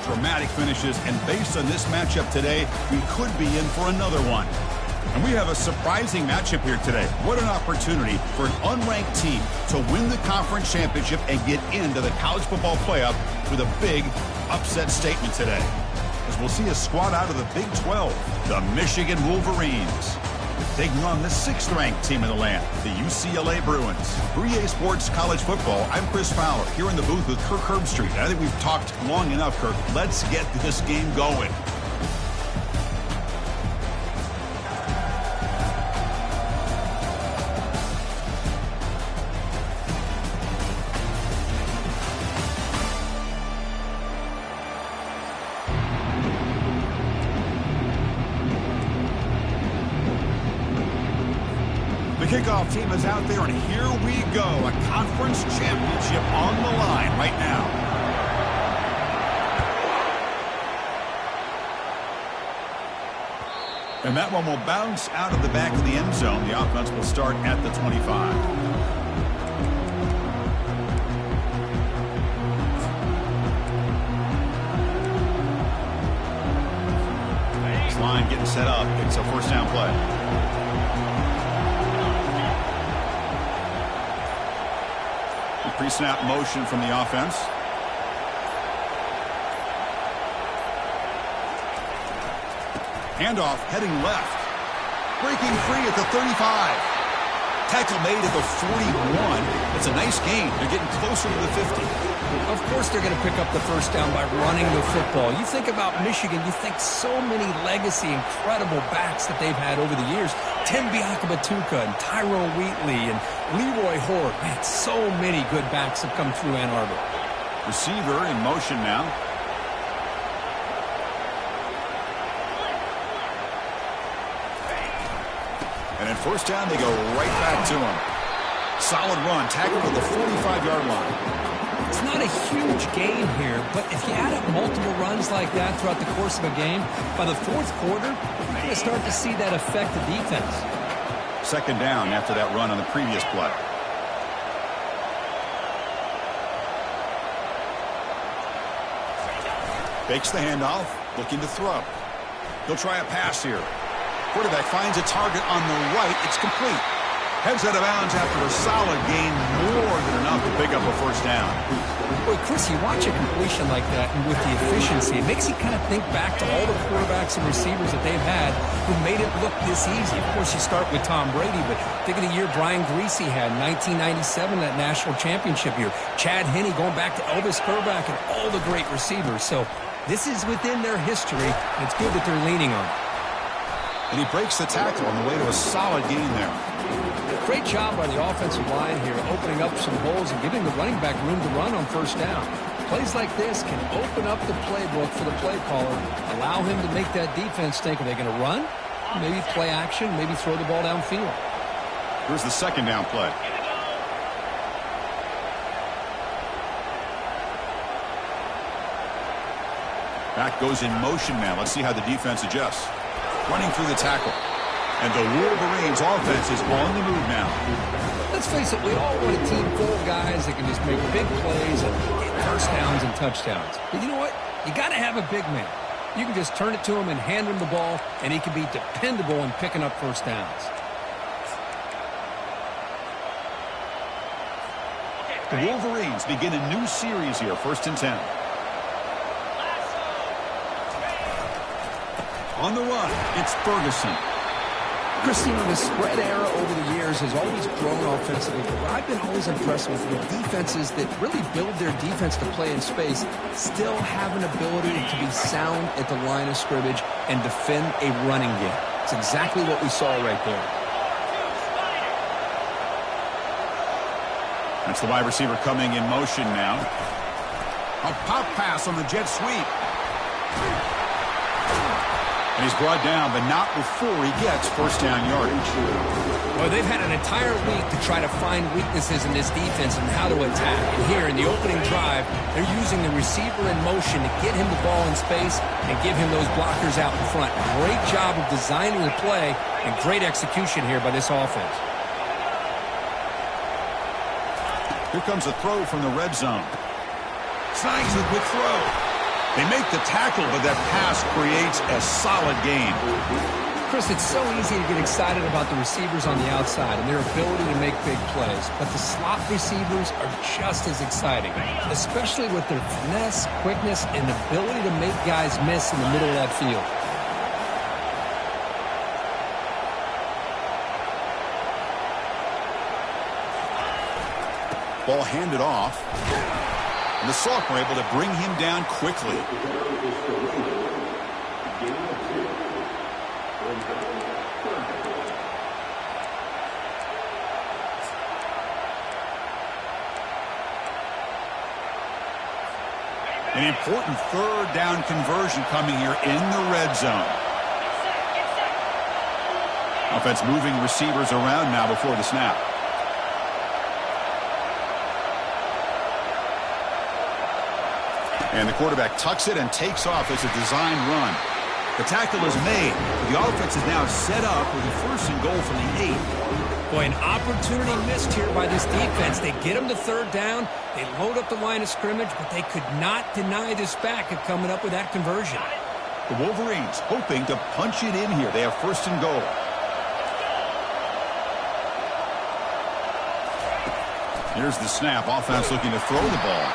dramatic finishes, and based on this matchup today, we could be in for another one. And we have a surprising matchup here today. What an opportunity for an unranked team to win the conference championship and get into the college football playoff with a big upset statement today. As we'll see a squad out of the Big 12, the Michigan Wolverines, taking on the 6th-ranked team in the land, the UCLA Bruins. For EA Sports College Football, I'm Chris Fowler, here in the booth with Kirk Herbstreit. I think we've talked long enough, Kirk. Let's get this game going. The kickoff team is out there, and here we go. A conference championship on the line right now. And that one will bounce out of the back of the end zone. The offense will start at the 25. This line getting set up. It's a first down play. Pre-snap motion from the offense. Handoff heading left. Breaking free at the 35. Tackle made at the 41. It's a nice gain. They're getting closer to the 50. Of course they're going to pick up the first down by running the football. You think about Michigan, you think so many legacy, incredible backs that they've had over the years. Tim Biakabatuka and Tyrone Wheatley and Leroy Hort. Man, so many good backs have come through Ann Arbor. Receiver in motion now. And in first down, they go right back to him. Solid run, tackled at the 45-yard line. It's not a huge gain here, but if you add up multiple runs like that throughout the course of a game, by the fourth quarter, you're going to start to see that affect the defense. Second down after that run on the previous play. Fakes the handoff, looking to throw. He'll try a pass here. Quarterback finds a target on the right. It's complete. Heads out of bounds after a solid gain, more than enough to pick up a first down. Well, Chris, you watch a completion like that, and with the efficiency, it makes you kind of think back to all the quarterbacks and receivers that they've had who made it look this easy. Of course, you start with Tom Brady, but think of the year Brian Griese had, 1997, that national championship year. Chad Henne going back to Elvis Grbac and all the great receivers. So this is within their history, and it's good that they're leaning on it. And he breaks the tackle on the way to a solid gain there. Great job by the offensive line here, opening up some holes and giving the running back room to run on first down. Plays like this can open up the playbook for the play caller, allow him to make that defense think, are they going to run? Maybe play action, maybe throw the ball downfield. Here's the second down play. Back goes in motion now. Let's see how the defense adjusts. Running through the tackle. And the Wolverines offense is on the move now. Let's face it, we all want a team full of guys that can just make big plays and get first downs and touchdowns. But you know what? You got to have a big man. You can just turn it to him and hand him the ball, and he can be dependable in picking up first downs. The Wolverines begin a new series here, 1st and 10. On the run, it's Ferguson. Christine, the spread era over the years has always grown offensively, but I've been always impressed with the defenses that really build their defense to play in space, still have an ability to be sound at the line of scrimmage and defend a running game. It's exactly what we saw right there. That's the wide receiver coming in motion now. A pop pass on the jet sweep. And he's brought down, but not before he gets first down yardage. Well, they've had an entire week to try to find weaknesses in this defense and how to attack. And here in the opening drive, they're using the receiver in motion to get him the ball in space and give him those blockers out in front. Great job of designing the play and great execution here by this offense. Here comes a throw from the red zone. Snags it with throw. They make the tackle, but that pass creates a solid gain. Chris, it's so easy to get excited about the receivers on the outside and their ability to make big plays, but the slot receivers are just as exciting, especially with their finesse, quickness, and ability to make guys miss in the middle of that field. Ball handed off. And the Sophomore able to bring him down quickly. An important third down conversion coming here in the red zone. Offense moving receivers around now before the snap. And the quarterback tucks it and takes off as a design run. The tackle is made. The offense is now set up with a 1st and goal from the 8. Boy, an opportunity missed here by this defense. They get him to 3rd down. They load up the line of scrimmage, but they could not deny this back of coming up with that conversion. The Wolverines hoping to punch it in here. They have 1st and goal. Here's the snap. Offense looking to throw the ball.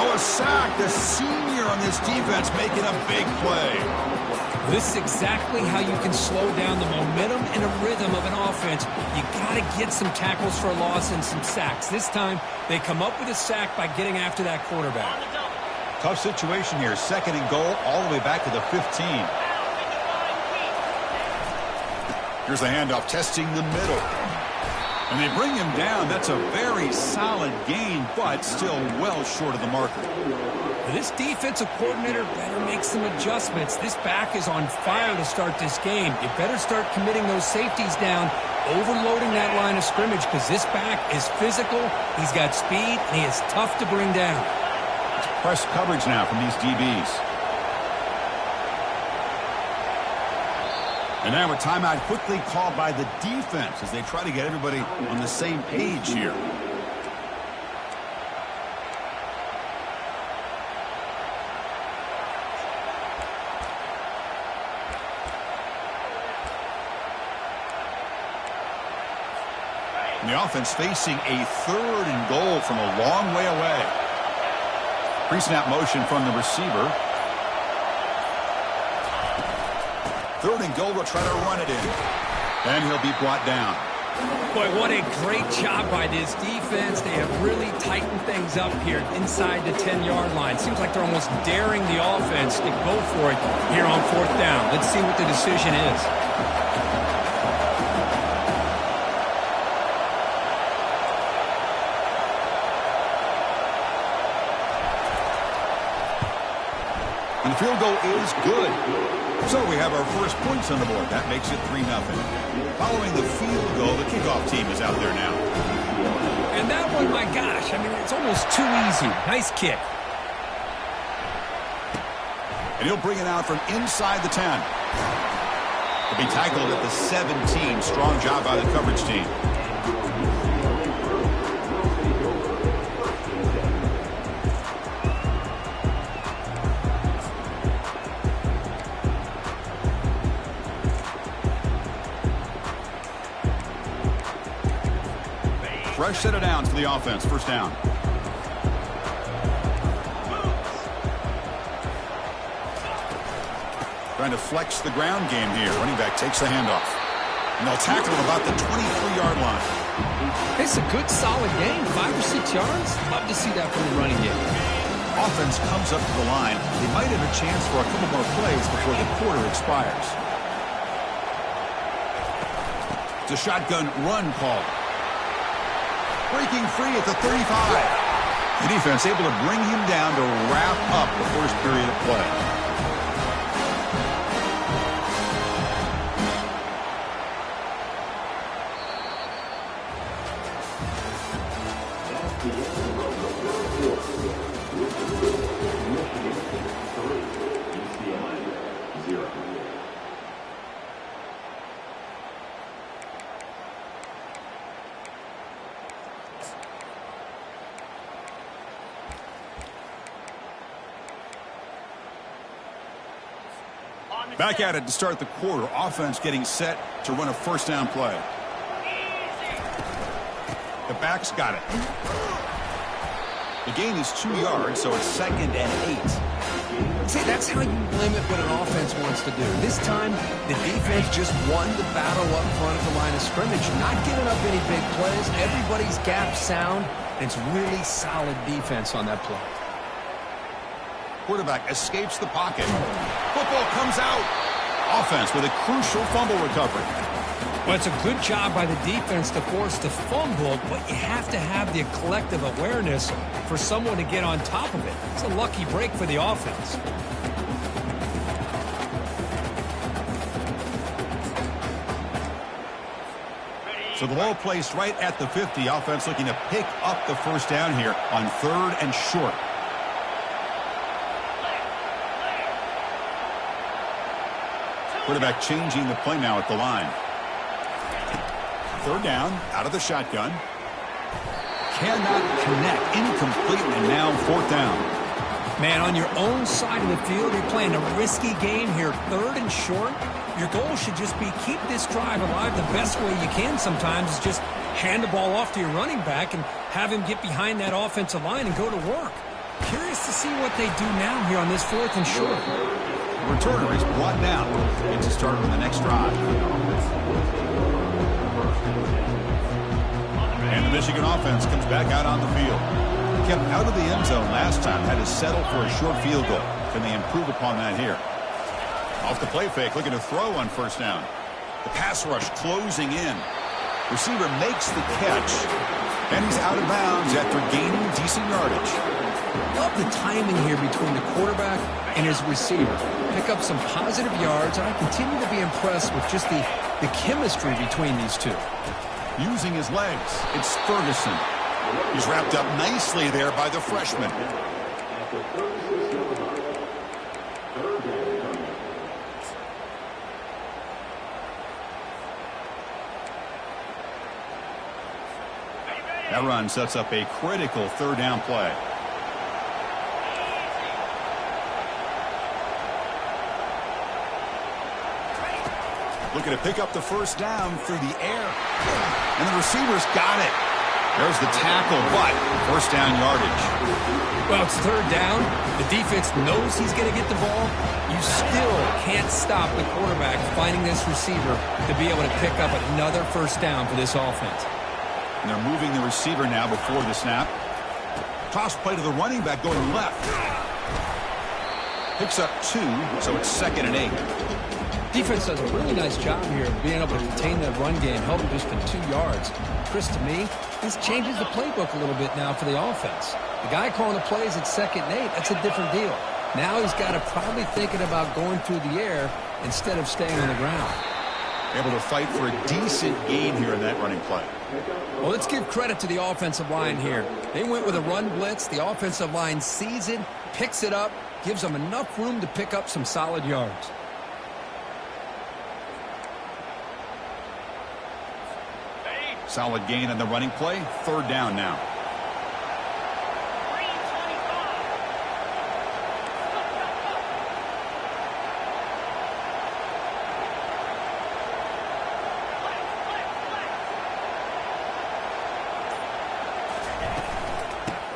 Oh, a sack. The senior on this defense making a big play. This is exactly how you can slow down the momentum and a rhythm of an offense. You got to get some tackles for a loss and some sacks. This time, they come up with a sack by getting after that quarterback. Tough situation here. 2nd and goal all the way back to the 15. Here's the handoff, testing the middle. And they bring him down. That's a very solid gain, but still well short of the marker. This defensive coordinator better make some adjustments. This back is on fire to start this game. You better start committing those safeties down, overloading that line of scrimmage, because this back is physical, he's got speed, and he is tough to bring down. It's press coverage now from these DBs. And now a timeout quickly called by the defense as they try to get everybody on the same page here. And the offense facing a 3rd and goal from a long way away. Pre-snap motion from the receiver. 3rd and goal, will try to run it in. And he'll be brought down. Boy, what a great job by this defense. They have really tightened things up here inside the 10-yard line. Seems like they're almost daring the offense to go for it here on 4th down. Let's see what the decision is. And the field goal is good. So we have our first points on the board. That makes it 3-0. Following the field goal, the kickoff team is out there now. And that one, my gosh, I mean, it's almost too easy. Nice kick. And he'll bring it out from inside the 10. He'll be tackled at the 17. Strong job by the coverage team. Fresh set of downs for the offense. 1st down. Trying to flex the ground game here. Running back takes the handoff. And they'll tackle him about the 23-yard line. It's a good, solid game. 5 or 6 yards. Love to see that from the running game. Offense comes up to the line. They might have a chance for a couple more plays before the quarter expires. It's a shotgun run call. Breaking free at the 35. The defense able to bring him down to wrap up the 1st period of play. Back at it to start the quarter. Offense getting set to run a first down play. The back's got it. The gain is 2 yards, so it's 2nd and 8. See, that's how you limit what an offense wants to do. This time, the defense just won the battle up front of the line of scrimmage, not giving up any big plays. Everybody's gap sound, and it's really solid defense on that play. Quarterback escapes the pocket. Football comes out. Offense with a crucial fumble recovery. Well, it's a good job by the defense to force the fumble, but you have to have the collective awareness for someone to get on top of it. It's a lucky break for the offense. So the ball placed right at the 50. Offense looking to pick up the first down here on 3rd and short. Quarterback changing the play now at the line. 3rd down, out of the shotgun. Cannot connect, incomplete, and now 4th down. Man, on your own side of the field, you're playing a risky game here. 3rd and short. Your goal should just be keep this drive alive the best way you can sometimes is just hand the ball off to your running back and have him get behind that offensive line and go to work. Curious to see what they do now here on this 4th and short. The returner is brought down. It's a start on the next drive. And the Michigan offense comes back out on the field. Kept out of the end zone last time, had to settle for a short field goal. Can they improve upon that here? Off the play fake, looking to throw on 1st down. The pass rush closing in. Receiver makes the catch, and he's out of bounds after gaining decent yardage. Love the timing here between the quarterback and his receiver. Pick up some positive yards, and I continue to be impressed with just the chemistry between these two. Using his legs, it's Ferguson. He's wrapped up nicely there by the freshman. That run sets up a critical 3rd down play. Looking to pick up the first down through the air. And the receiver's got it. There's the tackle, but first down yardage. Well, it's 3rd down. The defense knows he's going to get the ball. You still can't stop the quarterback finding this receiver to be able to pick up another first down for this offense. And they're moving the receiver now before the snap. Toss play to the running back going left. Picks up 2, so it's 2nd and 8. Defense does a really nice job here of being able to contain that run game, held him just in 2 yards. Chris, to me, this changes the playbook a little bit now for the offense. The guy calling the plays at 2nd and 8, that's a different deal. Now he's got to probably thinking about going through the air instead of staying on the ground. Able to fight for a decent gain here in that running play. Well, let's give credit to the offensive line here. They went with a run blitz. The offensive line sees it, picks it up, gives them enough room to pick up some solid yards. Solid gain on the running play. 3rd down now.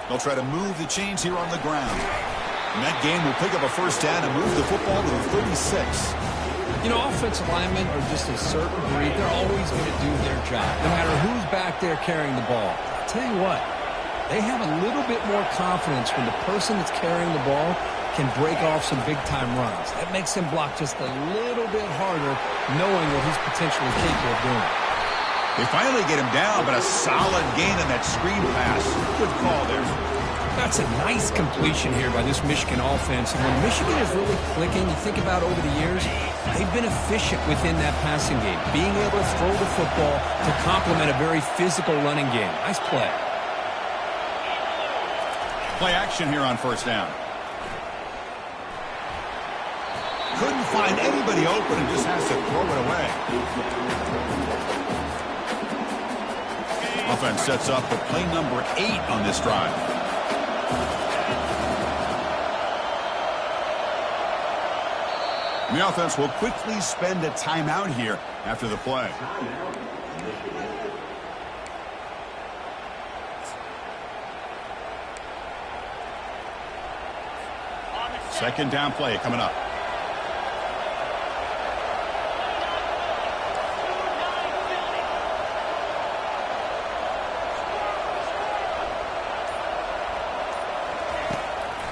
They'll try to move the chains here on the ground. And that game will pick up a first down and move the football to the 36. You know, offensive linemen are just a certain breed. They're always going to do their job, no matter who's back there carrying the ball. I'll tell you what, they have a little bit more confidence when the person that's carrying the ball can break off some big-time runs. That makes him block just a little bit harder, knowing what he's potentially capable of doing. They finally get him down, but a solid gain on that screen pass. Good call there. That's a nice completion here by this Michigan offense. And when Michigan is really clicking, you think about over the years, they've been efficient within that passing game, being able to throw the football to complement a very physical running game. Nice play. Play action here on first down. Couldn't find anybody open and just has to throw it away. Offense sets up for play number 8 on this drive. And the offense will quickly spend a timeout here after the play. Second down play coming up.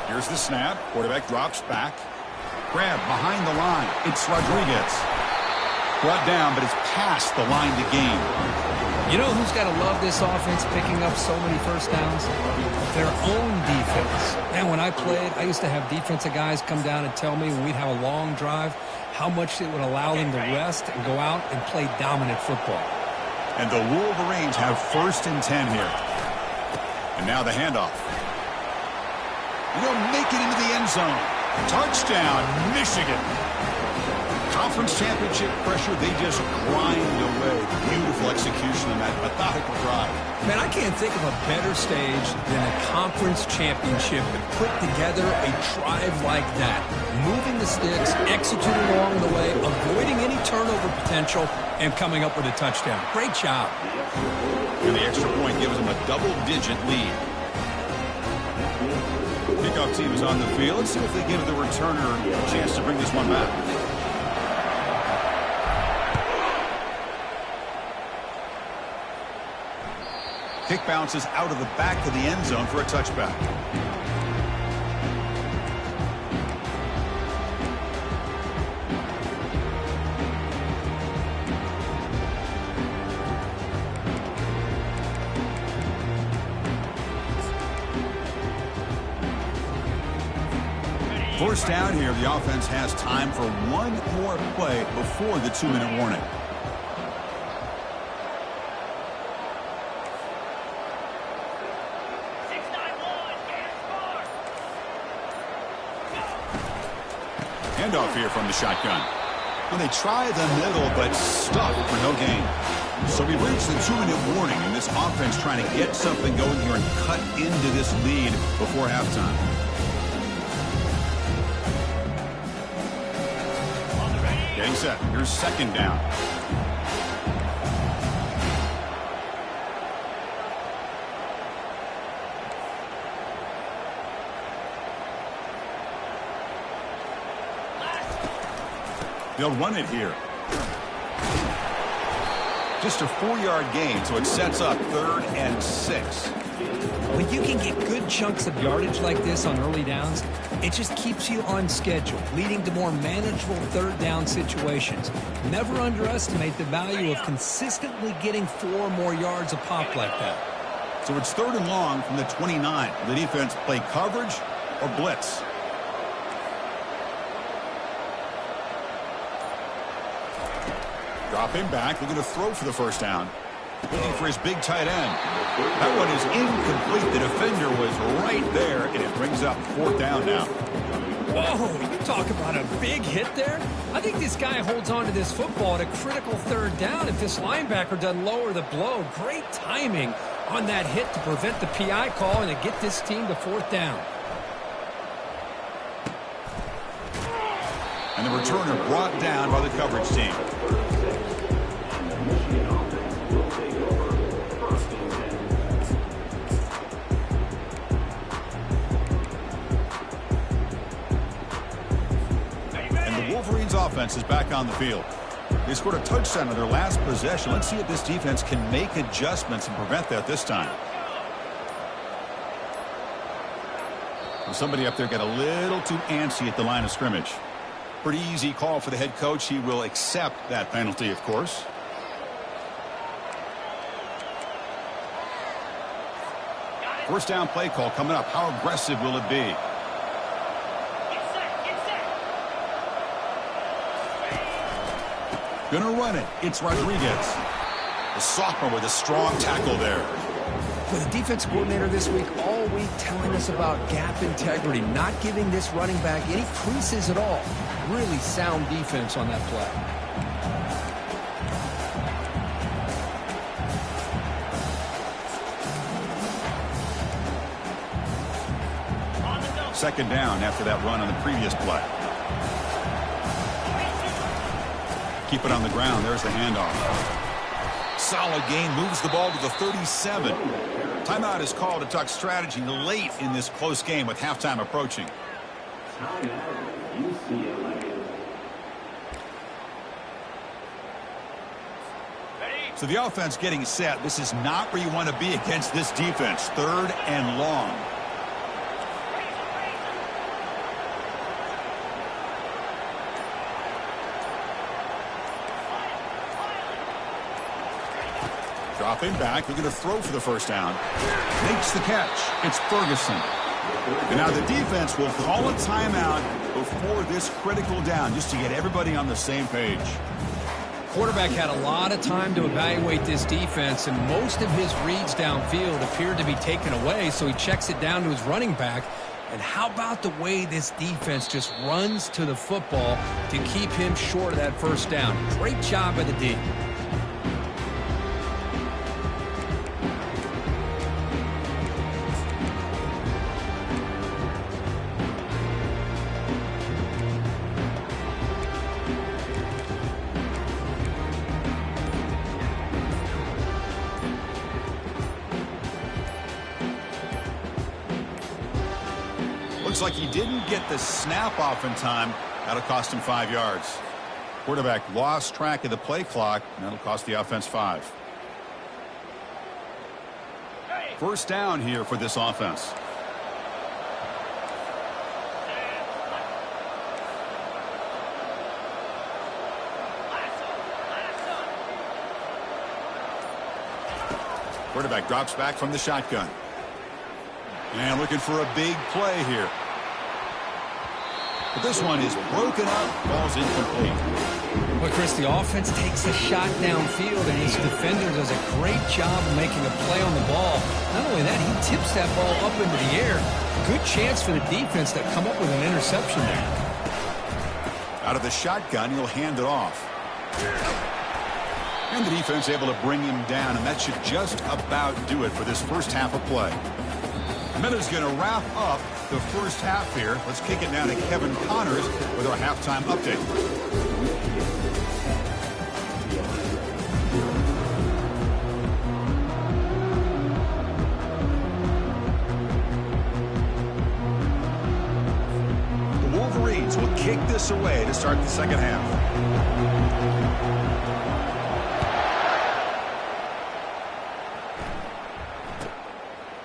Here's the snap. Quarterback drops back. Grab behind the line. It's Rodriguez. Brought down, but it's past the line to gain. You know who's got to love this offense picking up so many first downs? Their own defense. Man, when I played, I used to have defensive guys come down and tell me when we'd have a long drive how much it would allow them to rest and go out and play dominant football. And the Wolverines have 1st and 10 here. And now the handoff. Will make it into the end zone. Touchdown, Michigan. Conference championship pressure, they just grind away. Beautiful execution on that methodical drive. Man, I can't think of a better stage than a conference championship to put together a drive like that. Moving the sticks, executing along the way, avoiding any turnover potential, and coming up with a touchdown. Great job. And the extra point gives them a double-digit lead. Kickoff team is on the field. Let's see if they give the returner a chance to bring this one back. Kick bounces out of the back of the end zone for a touchback. First down here, the offense has time for one more play before the 2-minute warning. Handoff here from the shotgun. Well, they try the middle, but stuck for no gain. So we reached the 2-minute warning, and this offense trying to get something going here and cut into this lead before halftime. Getting set. Here's second down. They'll run it here. Just a 4-yard gain, so it sets up 3rd and 6. When you can get good chunks of yardage like this on early downs, it just keeps you on schedule, leading to more manageable 3rd down situations. Never underestimate the value of consistently getting 4 or more yards a pop like that. So it's 3rd and long from the 29. The defense play coverage or blitz. Drop him back, looking to throw for the first down. Looking for his big tight end. That one is incomplete. The defender was right there, and it brings up 4th down now. Whoa, you talk about a big hit there? I think this guy holds on to this football at a critical 3rd down if this linebacker doesn't lower the blow. Great timing on that hit to prevent the PI call and to get this team to 4th down. And the returner brought down by the coverage team. Wolverines offense is back on the field. They scored a touchdown on their last possession. Let's see if this defense can make adjustments and prevent that this time. Well, somebody up there got a little too antsy at the line of scrimmage. Pretty easy call for the head coach. He will accept that penalty, of course. First down play call coming up. How aggressive will it be? Gonna run it. It's Rodriguez. The sophomore with a strong tackle there. With the defense coordinator this week, all week telling us about gap integrity, not giving this running back any creases at all. Really sound defense on that play. Second down after that run on the previous play. Keep it on the ground. There's the handoff. Solid gain. Moves the ball to the 37. Timeout is called to talk strategy late in this close game with halftime approaching. UCLA. So the offense getting set. This is not where you want to be against this defense. 3rd and long. Dropping back. They're going to throw for the first down. Makes the catch. It's Ferguson. And now the defense will call a timeout before this critical down just to get everybody on the same page. Quarterback had a lot of time to evaluate this defense, and most of his reads downfield appeared to be taken away, so he checks it down to his running back. And how about the way this defense just runs to the football to keep him short of that first down? Great job by the D. Looks like he didn't get the snap off in time. That'll cost him 5 yards. Quarterback lost track of the play clock, and that'll cost the offense 5. First down here for this offense. Quarterback drops back from the shotgun. And looking for a big play here. But this one is broken up. Ball's incomplete. Well, Chris, the offense takes a shot downfield, and his defender does a great job of making a play on the ball. Not only that, he tips that ball up into the air. Good chance for the defense to come up with an interception there. Out of the shotgun, he'll hand it off. And the defense able to bring him down, and that should just about do it for this first half of play. Miller's going to wrap up the first half here. Let's kick it down to Kevin Connors with our halftime update. The Wolverines will kick this away to start the second half.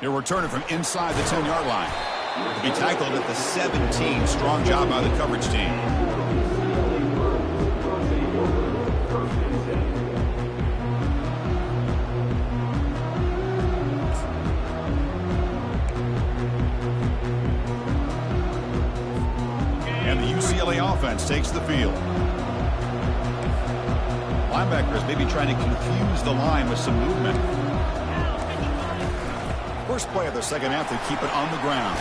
He'll return it from inside the 10-yard line. He'll be tackled at the 17. Strong job by the coverage team. And the UCLA offense takes the field. Linebackers maybe trying to confuse the line with some movement. First play of the second half, they keep it on the ground.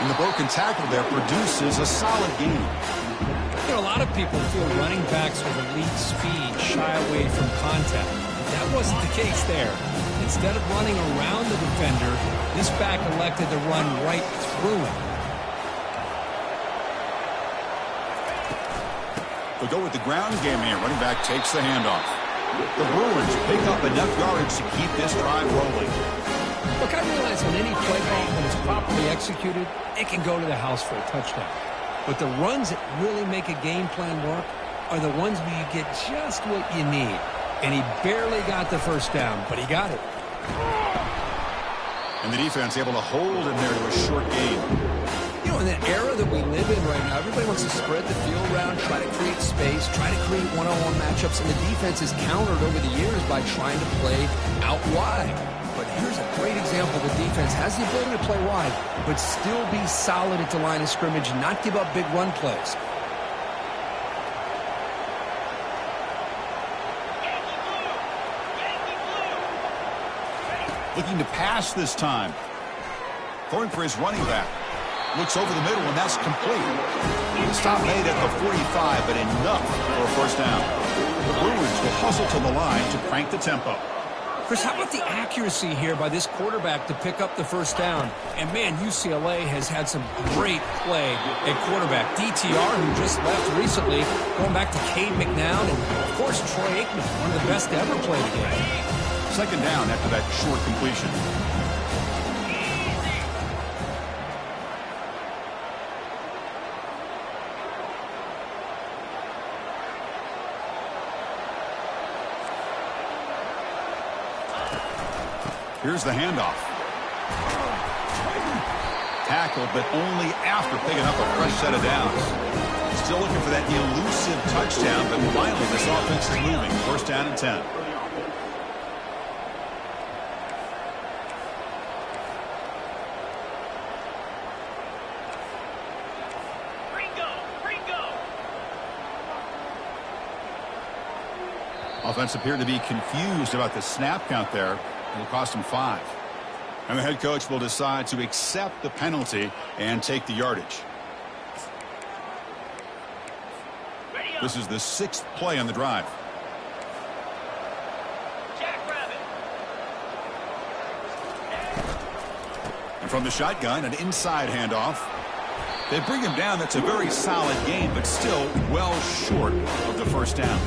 And the broken tackle there produces a solid gain. You know, a lot of people feel running backs with elite speed shy away from contact. That wasn't the case there. Instead of running around the defender, this back elected to run right through him. They'll go with the ground game here. Running back takes the handoff. The Bruins pick up enough yardage to keep this drive rolling. Look, I realize on any play call, when it's properly executed, it can go to the house for a touchdown. But the runs that really make a game plan work are the ones where you get just what you need. And he barely got the first down, but he got it. And the defense able to hold him there to a short gain. You know, in the era that we live in right now, everybody wants to spread the field around, try to create space, try to create one-on-one matchups, and the defense is countered over the years by trying to play out wide. But here's a great example. The defense has the ability to play wide, but still be solid at the line of scrimmage and not give up big run plays. Looking to pass this time. Throwing for his running back. Looks over the middle, and that's complete. The stop made at the 45, but enough for a first down. The Bruins will hustle to the line to crank the tempo. Chris, how about the accuracy here by this quarterback to pick up the first down? And, man, UCLA has had some great play at quarterback. DTR, who just left recently, going back to Cade McNown, and, of course, Troy Aikman, one of the best to ever play the game. Second down after that short completion. Here's the handoff. Tackled, but only after picking up a fresh set of downs. Still looking for that elusive touchdown, but finally this offense is moving. First down and 10. Offense appeared to be confused about the snap count there. It'll cost him 5. And the head coach will decide to accept the penalty and take the yardage. This is the 6th play on the drive. And from the shotgun, an inside handoff. They bring him down. That's a very solid gain, but still well short of the first down.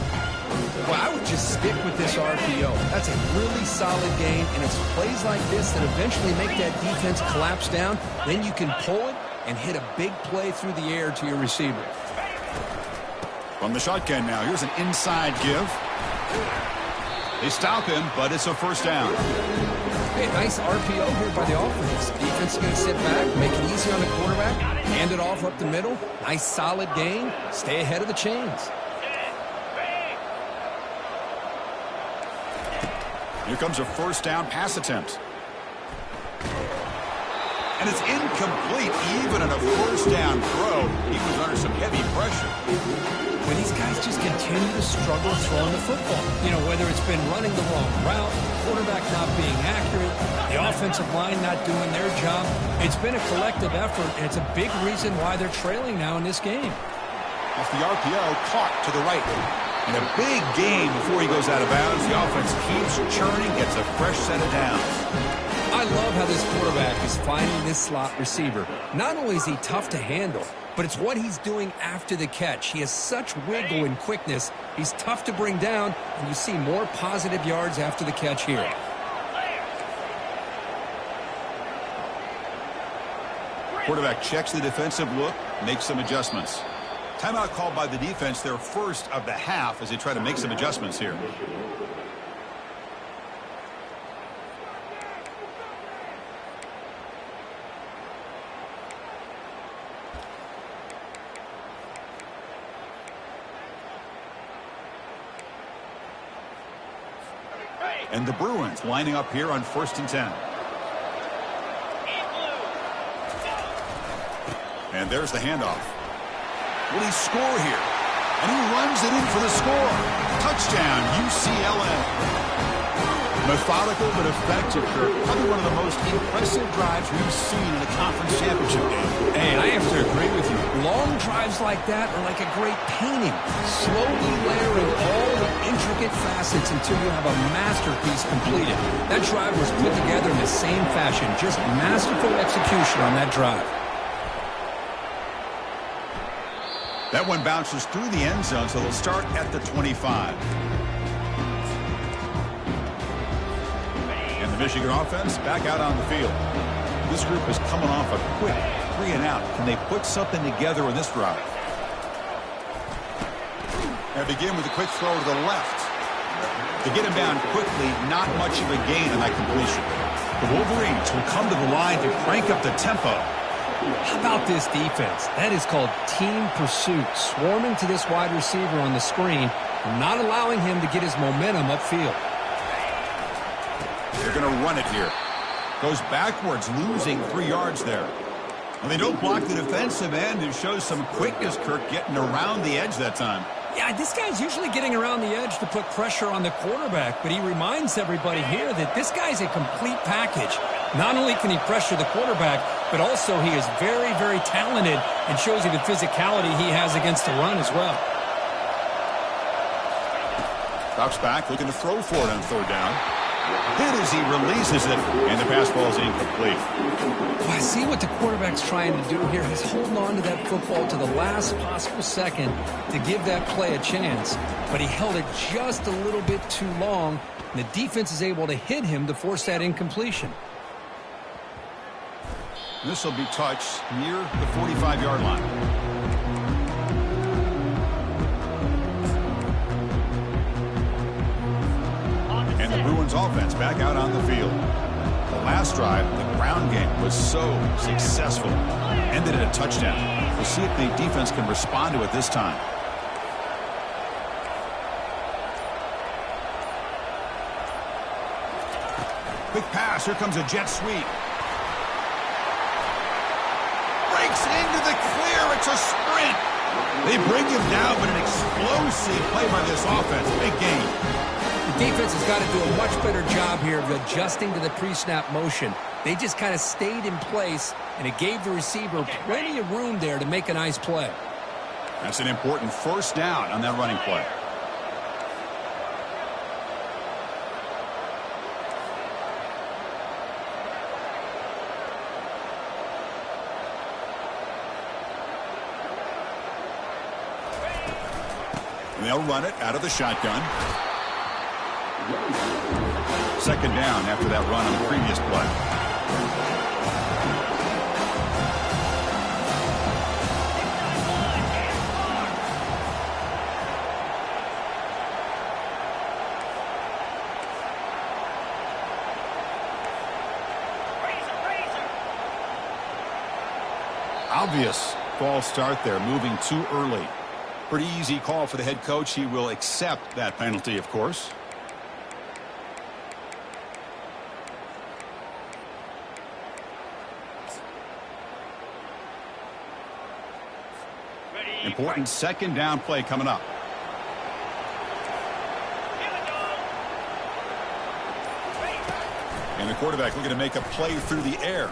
Well, I would just stick with this RPO. That's a really solid game, and it's plays like this that eventually make that defense collapse down. Then you can pull it and hit a big play through the air to your receiver. From the shotgun now, here's an inside give. They stop him, but it's a first down. Hey, nice RPO here by the offense. Defense is going to sit back, make it easy on the quarterback, hand it off up the middle. Nice solid gain. Stay ahead of the chains. Here comes a first down pass attempt. And it's incomplete even on a first down throw. He was under some heavy pressure. When these guys just continue to struggle throwing the football, you know, whether it's been running the wrong route, quarterback not being accurate, the offensive line not doing their job, it's been a collective effort, and it's a big reason why they're trailing now in this game. Off the RPO, caught to the right. And a big gain before he goes out of bounds. The offense keeps churning, gets a fresh set of downs. I love how this quarterback is finding this slot receiver. Not only is he tough to handle, but it's what he's doing after the catch. He has such wiggle and quickness. He's tough to bring down, and you see more positive yards after the catch here. Quarterback checks the defensive look, makes some adjustments. Timeout called by the defense, their first of the half, as they try to make some adjustments here. And the Bruins lining up here on 1st and 10. And there's the handoff. Will he score here? And he runs it in for the score. Touchdown, UCLA. Methodical but effective, Kirk. Probably one of the most impressive drives we've seen in a conference championship game. Hey, I have to agree with you. Long drives like that are like a great painting. Slowly layering all the intricate facets until you have a masterpiece completed. That drive was put together in the same fashion. Just masterful execution on that drive. That one bounces through the end zone, so they'll start at the 25. And the Michigan offense back out on the field. This group is coming off a quick 3 and out. Can they put something together in this drive? They begin with a quick throw to the left. To get him down quickly, not much of a gain on that completion. The Wolverines will come to the line to crank up the tempo. How about this defense? That is called team pursuit. Swarming to this wide receiver on the screen, not allowing him to get his momentum upfield. They're going to run it here. Goes backwards, losing 3 yards there. And they don't block the defensive end, who shows some quickness, Kirk, getting around the edge that time. Yeah, this guy's usually getting around the edge to put pressure on the quarterback, but he reminds everybody here that this guy's a complete package. Not only can he pressure the quarterback, but also he is very, very talented and shows you the physicality he has against the run as well. Drops back, looking to throw for it on 3rd down. Hit as he releases it, and the pass ball is incomplete. Well, I see what the quarterback's trying to do here. He's holding on to that football to the last possible second to give that play a chance. But he held it just a little bit too long, and the defense is able to hit him to force that incompletion. This will be touched near the 45-yard line. And the Bruins offense back out on the field. The last drive, the ground game was so successful. Ended in a touchdown. We'll see if the defense can respond to it this time. Quick pass. Here comes a jet sweep. Breaks into the clear. It's a sprint. They bring him down, but an explosive play by this offense. Big game. The defense has got to do a much better job here of adjusting to the pre-snap motion. They just kind of stayed in place, and it gave the receiver plenty of room there to make a nice play. That's an important first down on that running play. And they'll run it out of the shotgun. Second down after that run on the previous play. Obvious false start there, moving too early. Pretty easy call for the head coach. He will accept that penalty, of course. Important second down play coming up. And the quarterback looking to make a play through the air.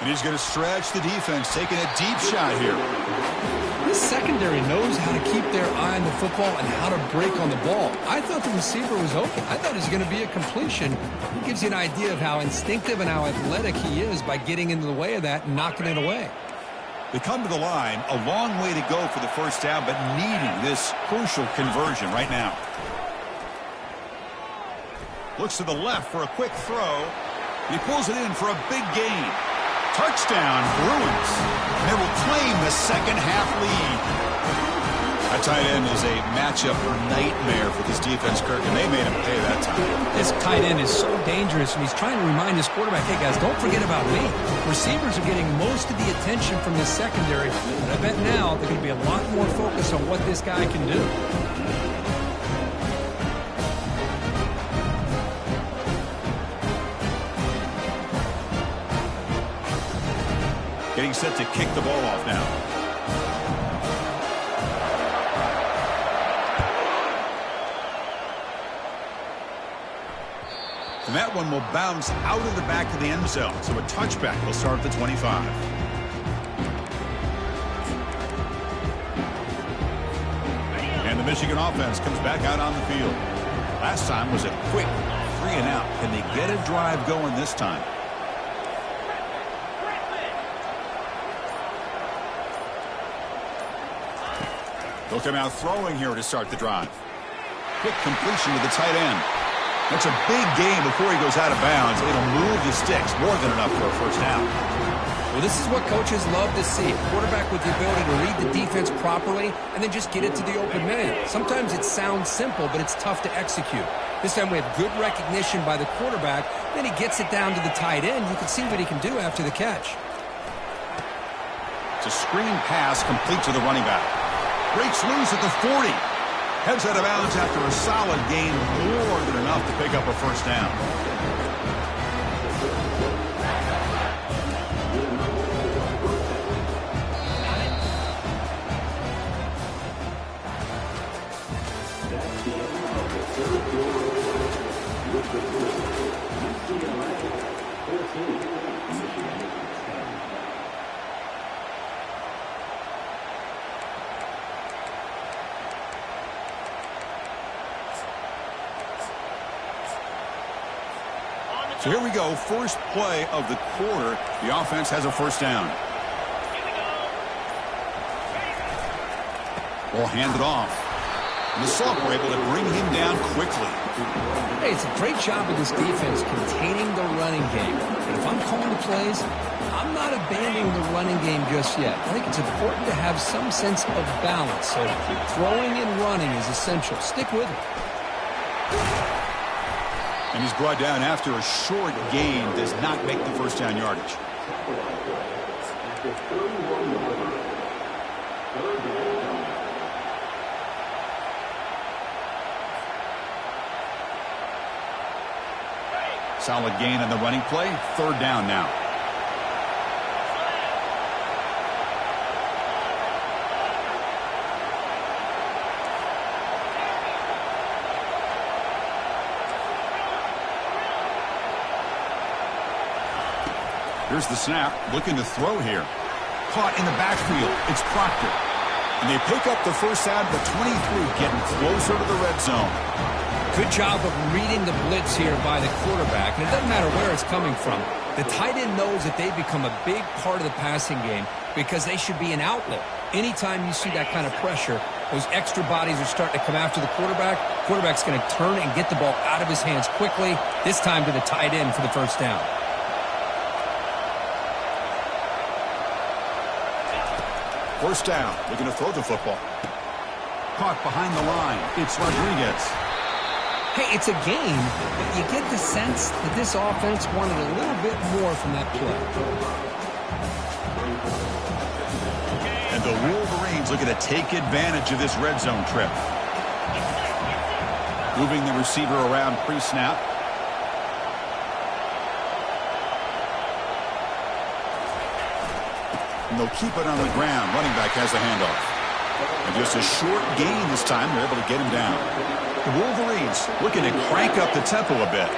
And he's going to stretch the defense, taking a deep shot here. This secondary knows how to keep their eye on the football and how to break on the ball. I thought the receiver was open. I thought it was going to be a completion. It gives you an idea of how instinctive and how athletic he is by getting into the way of that and knocking it away. They come to the line, a long way to go for the first down, but needing this crucial conversion right now. Looks to the left for a quick throw. He pulls it in for a big gain. Touchdown, Bruins. And they will claim the second half lead. That tight end is a matchup nightmare for this defense, Kirk, and they made him pay that time. This tight end is so dangerous, and he's trying to remind his quarterback, hey, guys, don't forget about me. Receivers are getting most of the attention from this secondary, and I bet now they're going to be a lot more focused on what this guy can do. Getting set to kick the ball off now. And that one will bounce out of the back of the end zone. So a touchback will start at the 25. And the Michigan offense comes back out on the field. Last time was a quick 3-and-out. Can they get a drive going this time? They'll come out throwing here to start the drive. Quick completion to the tight end. That's a big gain before he goes out of bounds. It'll move the sticks, more than enough for a first down. Well, this is what coaches love to see. A quarterback with the ability to read the defense properly and then just get it to the open man. Sometimes it sounds simple, but it's tough to execute. This time we have good recognition by the quarterback. Then he gets it down to the tight end. You can see what he can do after the catch. It's a screen pass complete to the running back. Breaks loose at the 40. Heads out of bounds after a solid gain, more than enough to pick up a first down. That's the end of the third quarter. With the score, UCLA 14, Michigan 10. So here we go, first play of the quarter. The offense has a first down. Ball handed off. And the Sox were able to bring him down quickly. Hey, it's a great job of this defense containing the running game. But if I'm calling the plays, I'm not abandoning the running game just yet. I think it's important to have some sense of balance. So throwing and running is essential. Stick with it. And he's brought down after a short gain. Does not make the first down yardage. Solid gain on the running play. Third down now. Here's the snap. Looking to throw here. Caught in the backfield. It's Proctor. And they pick up the first down, but 23, getting closer to the red zone. Good job of reading the blitz here by the quarterback. And it doesn't matter where it's coming from. The tight end knows that they've become a big part of the passing game because they should be an outlet. Anytime you see that kind of pressure, those extra bodies are starting to come after the quarterback. Quarterback's going to turn and get the ball out of his hands quickly, this time to the tight end for the first down. First down. Looking to throw the football. Caught behind the line. It's Rodriguez. Hey, it's a game, but you get the sense that this offense wanted a little bit more from that play. And the Wolverines looking to take advantage of this red zone trip. Moving the receiver around pre-snap. And they'll keep it on the ground. Running back has the handoff. And just a short gain this time. They're able to get him down. The Wolverines looking to crank up the tempo a bit.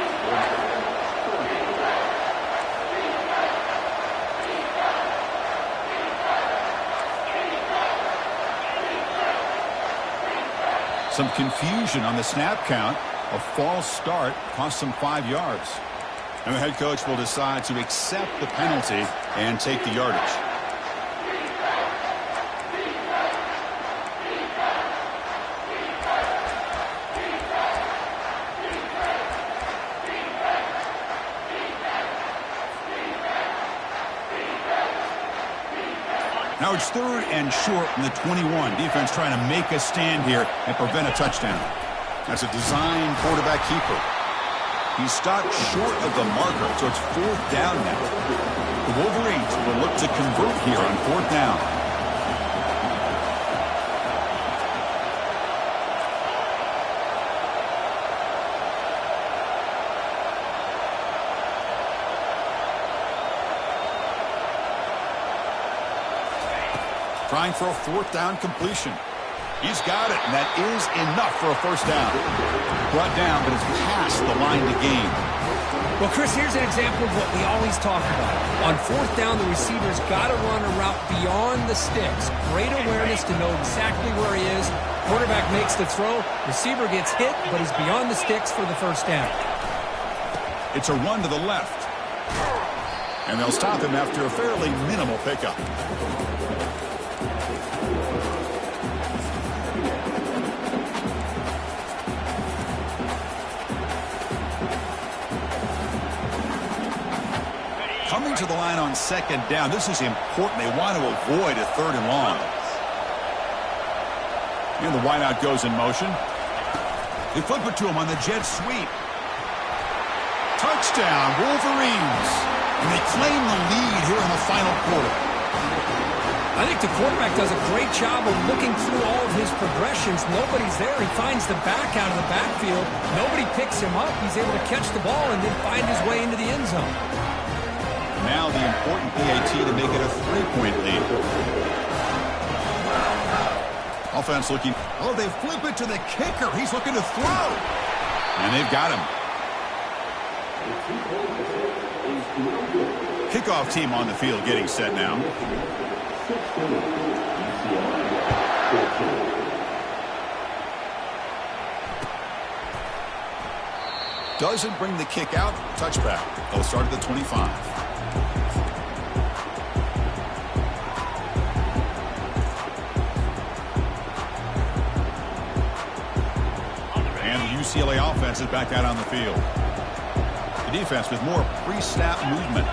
Some confusion on the snap count. A false start cost them 5 yards. And the head coach will decide to accept the penalty and take the yardage. Now it's third and short from the 21. Defense trying to make a stand here and prevent a touchdown. That's a design quarterback keeper. He stopped short of the marker, so it's fourth down now. The Wolverines will look to convert here on fourth down. Trying for a fourth down completion. He's got it, and that is enough for a first down. Brought down, but it's past the line to gain. Well, Chris, here's an example of what we always talk about. On fourth down, the receiver's got to run a route beyond the sticks. Great awareness to know exactly where he is. Quarterback makes the throw. Receiver gets hit, but he's beyond the sticks for the first down. It's a run to the left. And they'll stop him after a fairly minimal pickup. Coming to the line on second down. This is important. They want to avoid a third and long. And the wideout goes in motion. They flip it to him on the jet sweep. Touchdown, Wolverines. And they claim the lead here in the final quarter. I think the quarterback does a great job of looking through all of his progressions. Nobody's there. He finds the back out of the backfield. Nobody picks him up. He's able to catch the ball and then find his way into the end zone. Now the important PAT to make it a 3-point lead. Offense looking. Oh, they flip it to the kicker. He's looking to throw. And they've got him. Kickoff team on the field getting set now. Doesn't bring the kick out. Touchback. They'll start at the 25. And the UCLA offense is back out on the field. The defense with more pre-snap movement.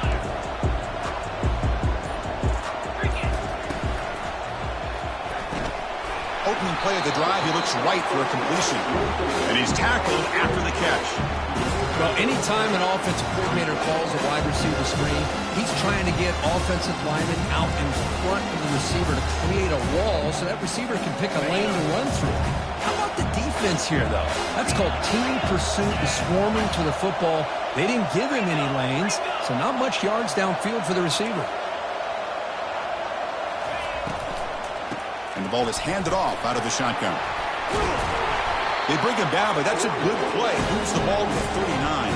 Opening play of the drive, he looks right for a completion. And he's tackled after the catch. Well, anytime an offensive coordinator calls a wide receiver screen, he's trying to get offensive linemen out in front of the receiver to create a wall so that receiver can pick a lane to run through. How about the defense here, though? That's called team pursuit and swarming to the football. They didn't give him any lanes, so not much yards downfield for the receiver. And the ball is handed off out of the shotgun. They bring him down, but that's a good play. Moves the ball to the 39.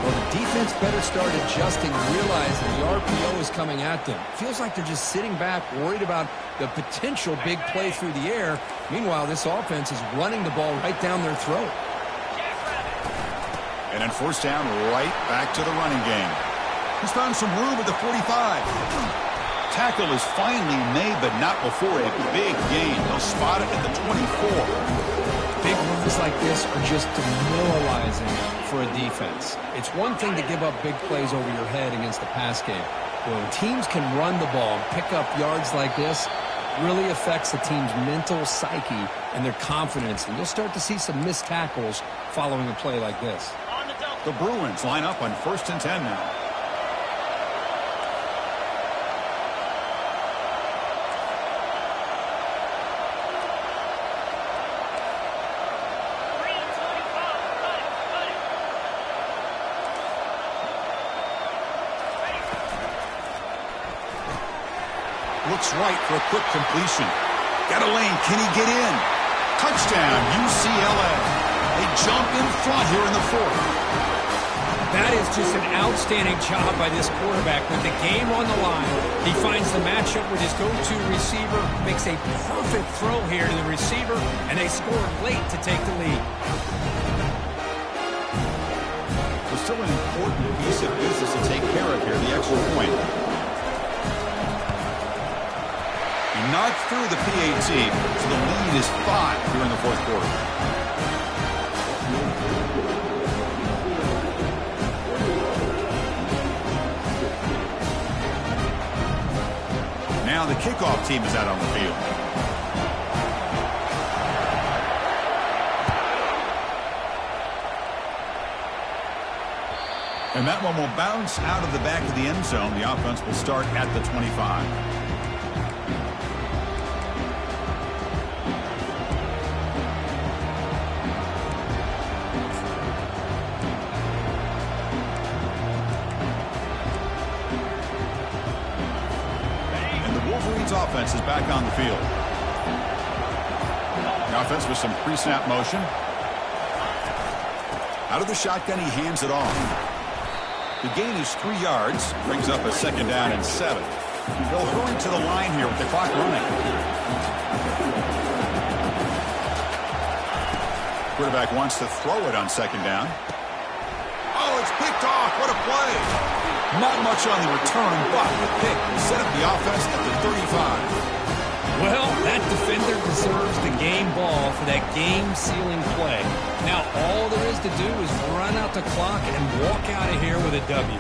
Well, the defense better start adjusting and realizing the RPO is coming at them. Feels like they're just sitting back, worried about the potential big play through the air. Meanwhile, this offense is running the ball right down their throat. And then first down, right back to the running game. He's found some room at the 45. Tackle is finally made, but not before a big gain. They'll spot it at the 24. Big runs like this are just demoralizing for a defense. It's one thing to give up big plays over your head against the pass game. When teams can run the ball and pick up yards like this, it really affects the team's mental psyche and their confidence. And you'll start to see some missed tackles following a play like this. The Bruins line up on 1st and 10 now. Looks right for a quick completion. Got a lane. Can he get in? Touchdown, UCLA. They jump in front here in the 4th. That is just an outstanding job by this quarterback. With the game on the line, he finds the matchup with his go-to receiver, makes a perfect throw here to the receiver, and they score late to take the lead. There's still an important piece of business to take care of here, the extra point. Knocked through the PAT, so the lead is 5 here in the 4th quarter. Now the kickoff team is out on the field. And that one will bounce out of the back of the end zone. The offense will start at the 25. Offense is back on the field. The offense with some pre-snap motion. Out of the shotgun, he hands it off. The gain is 3 yards. Brings up a 2nd down and 7. They'll hurry to the line here with the clock running. Quarterback wants to throw it on 2nd down. Oh, it's picked off. What a play. Not much on the return, but the pick set up the offense at the 35. Well, that defender deserves the game ball for that game-sealing play. Now, all there is to do is run out the clock and walk out of here with a W.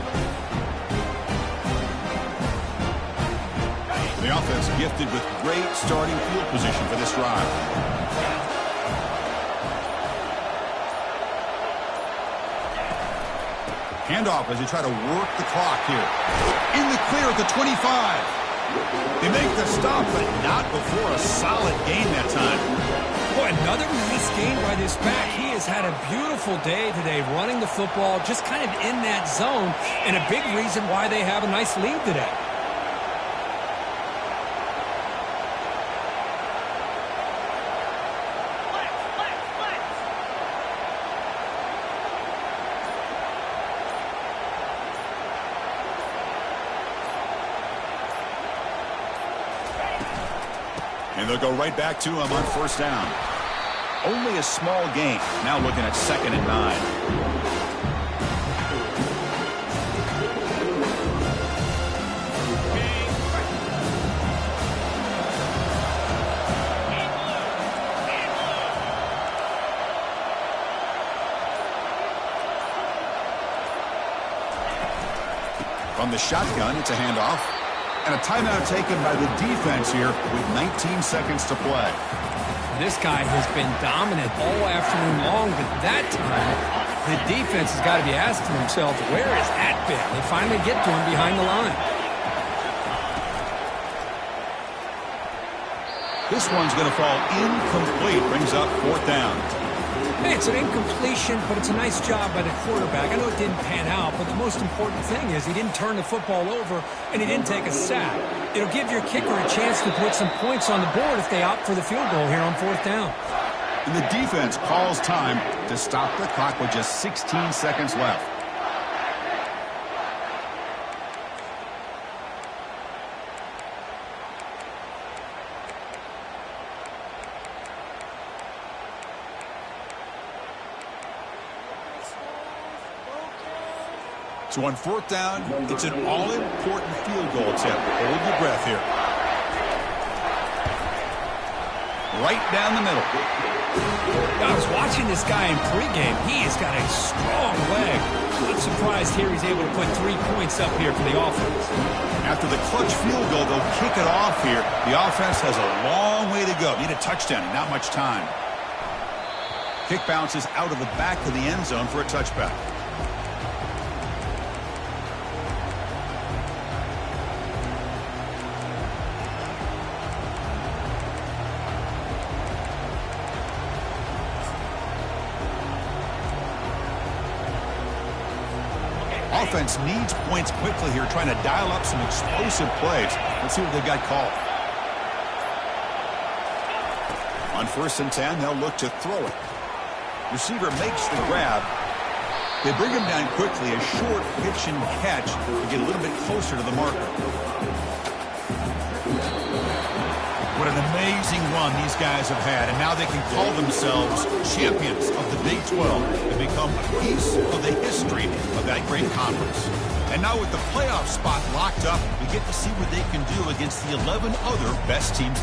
The offense gifted with great starting field position for this drive. Handoff as they try to work the clock here. In the clear at the 25. They make the stop, but not before a solid gain that time. Boy, another nice game by this back. He has had a beautiful day today running the football, just kind of in that zone, and a big reason why they have a nice lead today. And they'll go right back to him on 1st down. only a small gain. Now looking at 2nd and 9. From the shotgun, it's a handoff. And a timeout taken by the defense here with 19 seconds to play. This guy has been dominant all afternoon long, but that time, the defense has got to be asking themselves, where has that been? They finally get to him behind the line. This one's going to fall incomplete. Brings up 4th down. Hey, it's an incompletion, but it's a nice job by the quarterback. I know it didn't pan out, but the most important thing is he didn't turn the football over and he didn't take a sack. It'll give your kicker a chance to put some points on the board if they opt for the field goal here on 4th down. And the defense calls time to stop the clock with just 16 seconds left. So on 4th down, it's an all-important field goal attempt. Hold your breath here. Right down the middle. I was watching this guy in pregame. He has got a strong leg. I'm surprised here he's able to put 3 points up here for the offense. After the clutch field goal, they'll kick it off here. The offense has a long way to go. Need a touchdown, not much time. Kick bounces out of the back of the end zone for a touchback. Offense needs points quickly here, trying to dial up some explosive plays. Let's see what they've got called. On 1st and 10, they'll look to throw it. Receiver makes the grab. They bring him down quickly, a short pitch and catch to get a little bit closer to the marker. What an amazing run these guys have had, and now they can call themselves champions of the Big 12 and become a piece of the history of that great conference. And now with the playoff spot locked up, we get to see what they can do against the 11 other best teams in the